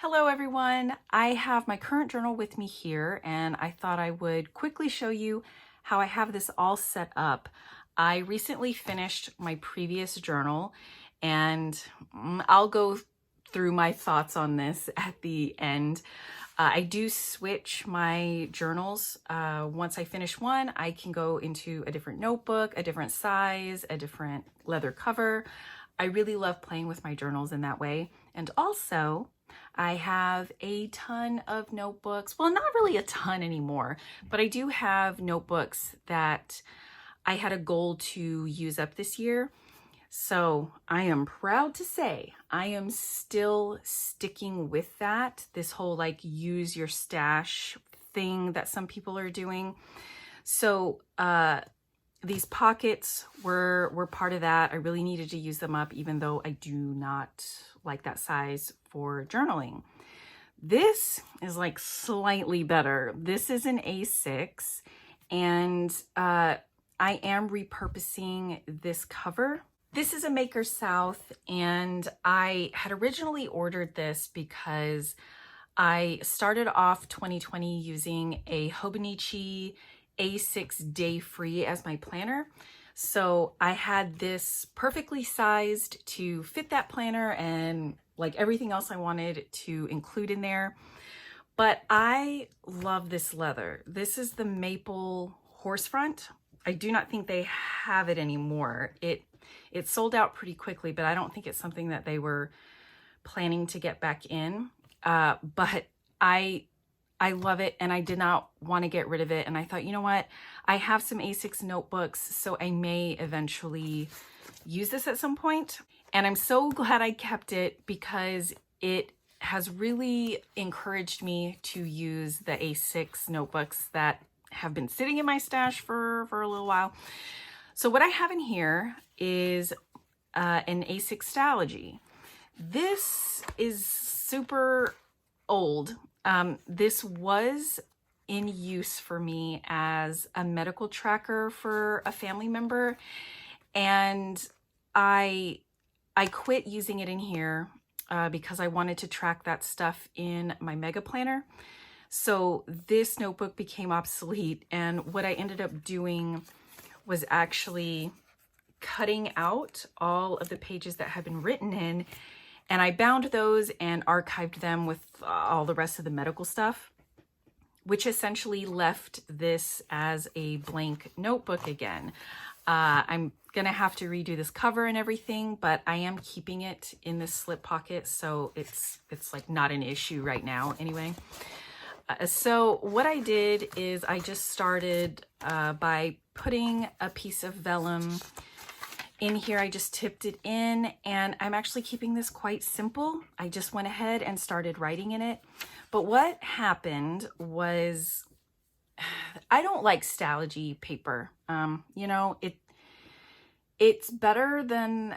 Hello everyone, I have my current journal with me here and I thought I would quickly show you how I have this all set up. I recently finished my previous journal and I'll go through my thoughts on this at the end. I do switch my journals. Once I finish one, I can go into a different notebook, a different size, a different leather cover. I really love playing with my journals in that way. And also, I have a ton of notebooks. Well, not really a ton anymore, but I do have notebooks that I had a goal to use up this year. So I am proud to say I am still sticking with that, this whole like use your stash thing that some people are doing. So these pockets were part of that. I really needed to use them up, even though I do not like that size for journaling. This is like slightly better. This is an A6 and I am repurposing this cover. This is a Maker South and I had originally ordered this because I started off 2020 using a Hobonichi A6 Day Free as my planner. So I had this perfectly sized to fit that planner and like everything else I wanted to include in there. But I love this leather. This is the maple horse front. I do not think they have it anymore. It sold out pretty quickly, but I don't think it's something that they were planning to get back in. But I love it and I did not want to get rid of it. And I thought, you know what? I have some A6 notebooks, so I may eventually use this at some point. And I'm so glad I kept it because it has really encouraged me to use the A6 notebooks that have been sitting in my stash for a little while. So what I have in here is an A6 Stalogy. This is super old. This was in use for me as a medical tracker for a family member, and I quit using it in here because I wanted to track that stuff in my mega planner. So this notebook became obsolete, and what I ended up doing was actually cutting out all of the pages that had been written in, and I bound those and archived them with all the rest of the medical stuff, which essentially left this as a blank notebook again. I'm gonna have to redo this cover and everything, but I am keeping it in this slip pocket, so it's like not an issue right now anyway. So what I did is I just started by putting a piece of vellum in here. I just tipped it in, and I'm actually keeping this quite simple. I just went ahead and started writing in it. But what happened was, I don't like Stalogy paper. You know, it's better than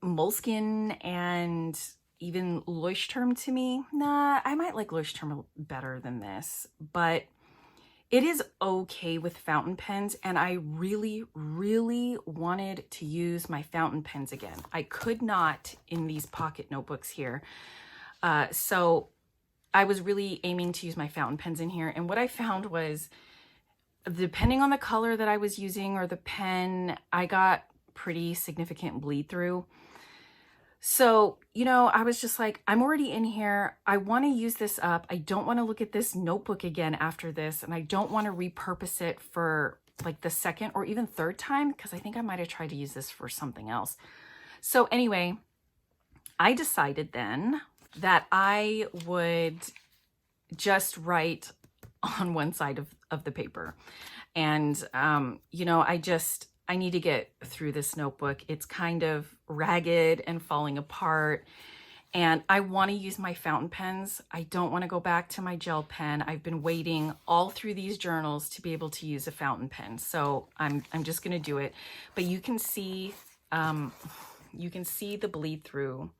Moleskine and even Leuchtturm to me. Nah, I might like Leuchtturm better than this, but it is okay with fountain pens, and I really, really wanted to use my fountain pens again. I could not in these pocket notebooks here. So I was really aiming to use my fountain pens in here, and what I found was, depending on the color that I was using or the pen, I got pretty significant bleed through. So, you know, I was just like, I'm already in here. I want to use this up. I don't want to look at this notebook again after this. And I don't want to repurpose it for like the second or even third time, because I think I might have tried to use this for something else. So anyway, I decided then that I would just write on one side of the paper. And, you know, I need to get through this notebook. It's kind of ragged and falling apart, and I want to use my fountain pens. I don't want to go back to my gel pen. I've been waiting all through these journals to be able to use a fountain pen, so I'm just going to do it. But you can see the bleed through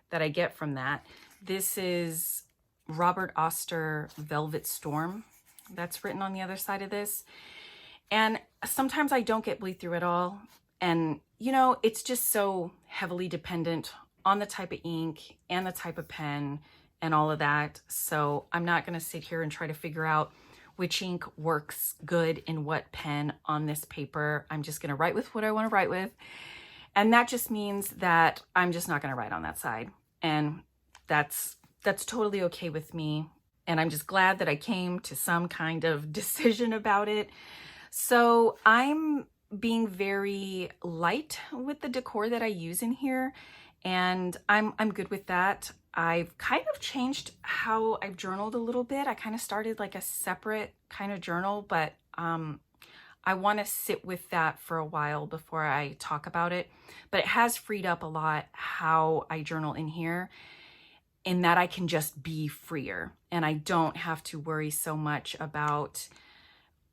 that I get from that. This is Robert Oster Velvet Storm that's written on the other side of this. And sometimes I don't get bleed through at all. And, you know, it's just so heavily dependent on the type of ink and the type of pen and all of that. So I'm not going to sit here and try to figure out which ink works good in what pen on this paper. I'm just going to write with what I want to write with. And that just means that I'm just not going to write on that side. And that's totally okay with me. And I'm just glad that I came to some kind of decision about it. So I'm being very light with the decor that I use in here, and I'm good with that. I've kind of changed how I've journaled a little bit. I kind of started like a separate kind of journal, but I want to sit with that for a while before I talk about it. But it has freed up a lot how I journal in here, in that I can just be freer and I don't have to worry so much about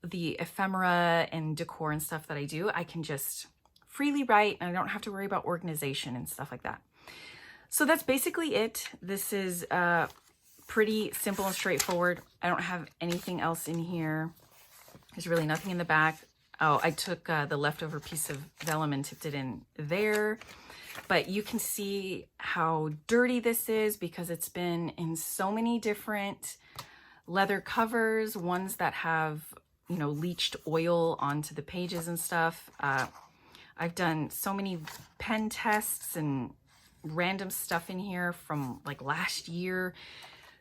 the ephemera and decor and stuff that I do. I can just freely write and I don't have to worry about organization and stuff like that. So that's basically it. This is pretty simple and straightforward. I don't have anything else in here. There's really nothing in the back. Oh, I took the leftover piece of vellum and tipped it in there. But you can see how dirty this is because it's been in so many different leather covers, ones that have, you know, leached oil onto the pages and stuff. I've done so many pen tests and random stuff in here from like last year.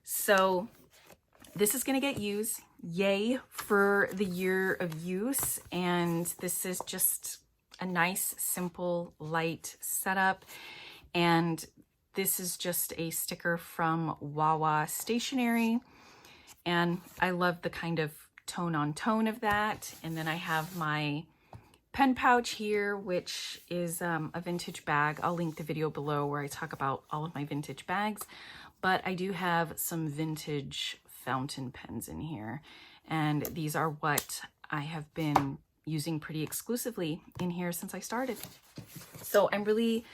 So this is going to get used. Yay for the year of use. And this is just a nice, simple, light setup. And this is just a sticker from WaWaStationery. And I love the kind of tone on tone of that. And then I have my pen pouch here, which is a vintage bag. I'll link the video below where I talk about all of my vintage bags. But I do have some vintage fountain pens in here. And these are what I have been using pretty exclusively in here since I started. So I'm really,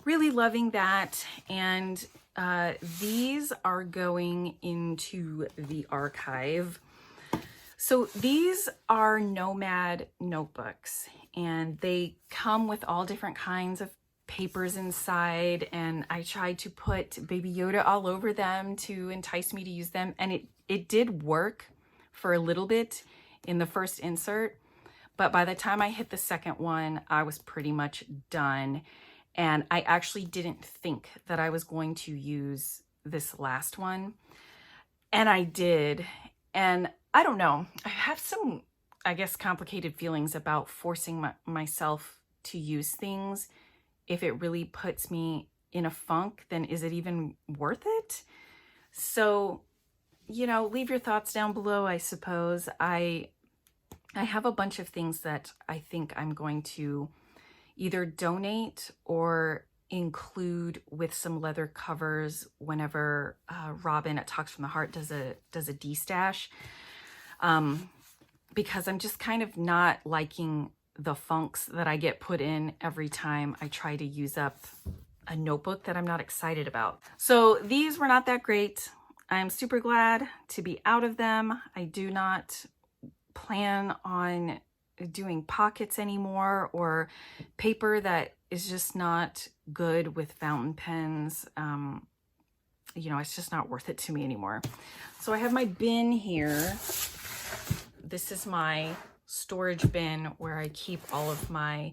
really loving that. And these are going into the archive. So these are Nomad Notebooks, and they come with all different kinds of papers inside, and I tried to put Baby Yoda all over them to entice me to use them, and it did work for a little bit in the first insert, but by the time I hit the second one, I was pretty much done, and I actually didn't think that I was going to use this last one, and I did. And I don't know, I have some, I guess, complicated feelings about forcing myself to use things. If it really puts me in a funk, then is it even worth it? So, you know, leave your thoughts down below, I suppose. I have a bunch of things that I think I'm going to either donate or include with some leather covers whenever Robin at Talks from the Heart does a de-stash. Because I'm just kind of not liking the funks that I get put in every time I try to use up a notebook that I'm not excited about. So these were not that great. I'm super glad to be out of them. I do not plan on doing pockets anymore or paper that is just not good with fountain pens. You know, it's just not worth it to me anymore. So I have my bin here. This is my storage bin where I keep all of my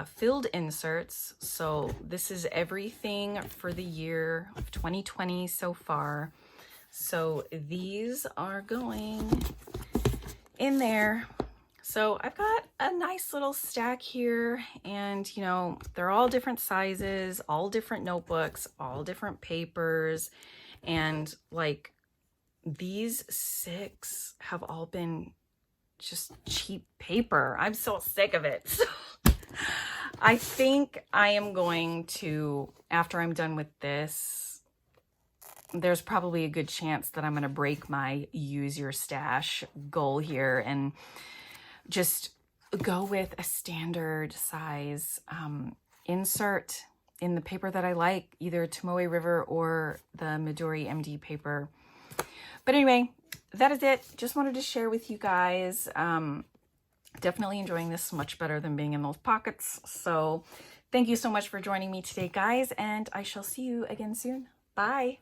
filled inserts. So this is everything for the year of 2020 so far. So these are going in there. So I've got a nice little stack here, and you know, they're all different sizes, all different notebooks, all different papers, and like these 6 have all been just cheap paper. I'm so sick of it. So I think I am going to, after I'm done with this, there's probably a good chance that I'm going to break my use your stash goal here and just go with a standard size insert in the paper that I like, either Tomoe River or the Midori MD paper. But anyway, that is it. Just wanted to share with you guys. Definitely enjoying this much better than being in those pockets. So thank you so much for joining me today, guys, and I shall see you again soon. Bye.